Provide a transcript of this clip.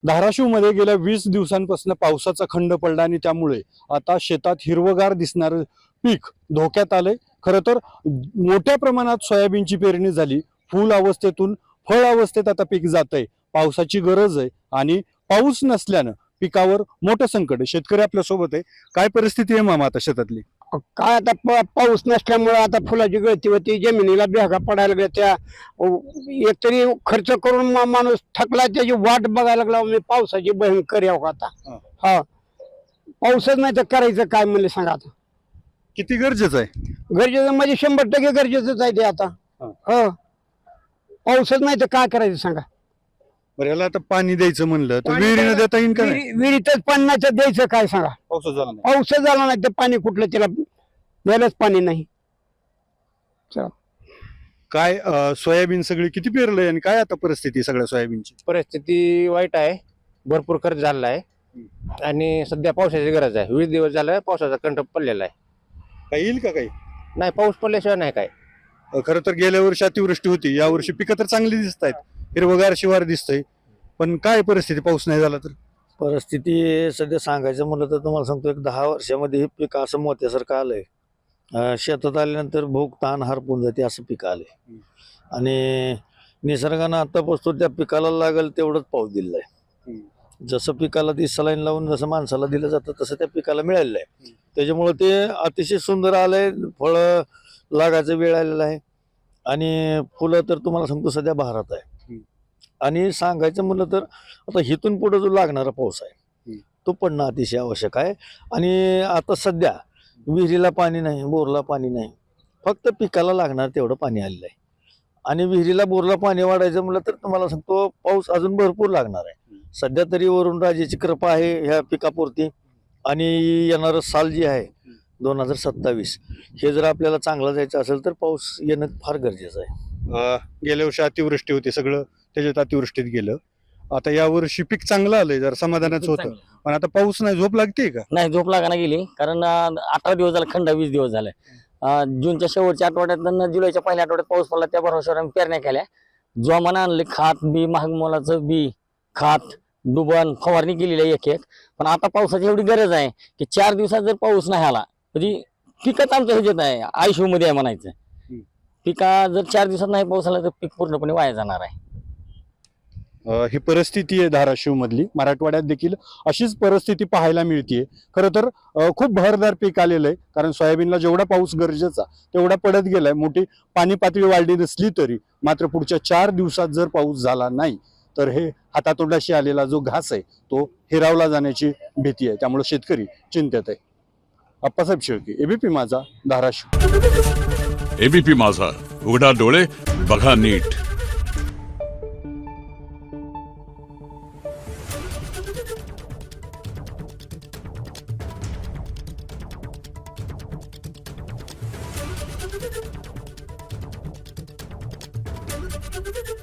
धाराशिवमध्ये गेल्या 20 दिवसांपासून पावसाचा खंड पडला आणि त्यामुळे आता शेतात हिरवगार दिसणारं पीक धोक्यात आलंय। खरं तर मोठ्या प्रमाणात सोयाबीनची पेरणी झाली, फूल अवस्थेतून फळ अवस्थेत आता पीक जातंय। पावसाची गरज आहे आणि पाऊस नसल्यानं पिकावर मोठं संकट आहे। शेतकरी आपल्या सोबत आहे। काय परिस्थिती आहे मामा आता शेतातली? काय आता पाऊस नसल्यामुळे आता फुलाची गळती होती, जमिनीला भेगा पडायला लागल्या त्या एकतरी खर्च करून माणूस थकला, त्याची वाट बघायला लागला मी पावसाची भयंकर यावं आता। हा पाऊसच नाही तर करायचं काय म्हणले सांगा आता। किती गरजेचं आहे? गरजेचं म्हणजे 100% गरजेचंच आहे ते आता। हो पाऊसच नाही तर काय करायचं सांगा। बरं, याला आता पाणी द्यायचं म्हणलं तर विहिरीनं देता येईल का? विहिरीतच पाण्याचं द्यायचं काय सांगा। पाऊस झाला नाही, पाऊसच झाला नाही तर पाणी कुठलं, त्याला द्यायलाच पाणी नाही। काय सोयाबीन सगळी किती पेरलंय आणि काय आता परिस्थिती सगळ्या सोयाबीनची? परिस्थिती वाईट आहे, भरपूर खर्च झालेला आहे आणि सध्या पावसाची गरज आहे। 20 दिवस झालं पावसाचा कंठ पडलेला आहे। काय येईल का काही? नाही, पाऊस पडल्याशिवाय नाही काय। खरं तर गेल्या वर्षी अतिवृष्टी होती, या वर्षी पिकं तर चांगली दिसत आहेत, हिरवगार शिवार दिसतंय, पण काय परिस्थिती पाऊस नाही झाला तर? परिस्थिती सध्या सांगायचं म्हणलं तर तुम्हाला सांगतो, एक 10 वर्षामध्ये हे पीक असं मोत्यासारखं आलंय। शेतात आल्यानंतर भूक ताण हरपून जाते असं पीक आलंय आणि निसर्गानं आतापासून त्या पिकाला लागेल तेवढंच पाऊस दिलेला आहे। जसं पिकाला ती सलाईन लावून जसं माणसाला दिलं जातं तसं त्या पिकाला मिळालेलं आहे। त्याच्यामुळे ते अतिशय सुंदर आलंय, फळं लागायचा वेळ आलेला आहे आणि फुलं तर तुम्हाला सांगतो सध्या बहारात आहे। आणि सांगायचं म्हणलं तर आता हिथून पुढे जो लागणारा पाऊस आहे तो पडणं अतिशय आवश्यक आहे। आणि आता सध्या विहिरीला पाणी नाही, बोरला पाणी नाही, फक्त पिकाला लागणार तेवढं पाणी आलेलं आहे। आणि विहिरीला बोरला पाणी वाढायचं म्हणलं तर तुम्हाला सांगतो पाऊस अजून भरपूर लागणार आहे। सध्या तरी वरून राजाची कृपा आहे ह्या पिकापुरती आणि येणारं साल जे आहे 2027 हे जर आपल्याला चांगलं जायचं असेल तर पाऊस येणं फार गरजेचं आहे। गेल्या वर्षी अतिवृष्टी होती, सगळं त्याच्यात अतिवृष्टीत गेलं। आता या वर्षी पीक चांगलं आलंय, जर समाधानाचं होतं, पण आता पाऊस नाही, झोप लागते का? नाही, झोप लागाना गेली, कारण 18 दिवस झाले, खंड 20 दिवस झाले। जूनच्या शेवटच्या आठवड्यात जुलैच्या पहिल्या आठवड्यात पाऊस पडला, त्या भरोश्यावर आम्ही पेरण्या केल्या। जोमानं आणले खत बी, महाग मोलाचं बी, खत डुबन फवारणी केलेली आहे एक। पण आता पावसाची एवढी गरज आहे की 4 दिवसात जर पाऊस नाही आला तरी पिकच आमच्या ह्याच्यात आहे, आयशू मध्ये आहे म्हणायचं। पिका जर 4 दिवसात नाही पाऊस आला तर पीक पूर्णपणे वाया जाणार आहे। ही परिस्थिती आहे धाराशिव मधली। मराठवाड्यात देखील अशीच परिस्थिती पाहायला मिळते। खरं तर खूप भरदार पीक आलेलं आहे, कारण सोयाबीनला जेवढा पाऊस गरजेचा तेवढा पडत गेलाय। मोठी पाणी पातळी वाढली नसली तरी मात्र पुढच्या 4 दिवसात जर पाऊस झाला नाही तर हे हातातोंडाशी आलेला जो घास आहे तो हिरावला जाण्याची भीती आहे। त्यामुळे शेतकरी चिंतेत आहे। अप्पासाहेब शेळके, एबीपी माझा, धाराशिव। एबीपी माझा, उघडा डोळे बघा नीट। Thank you.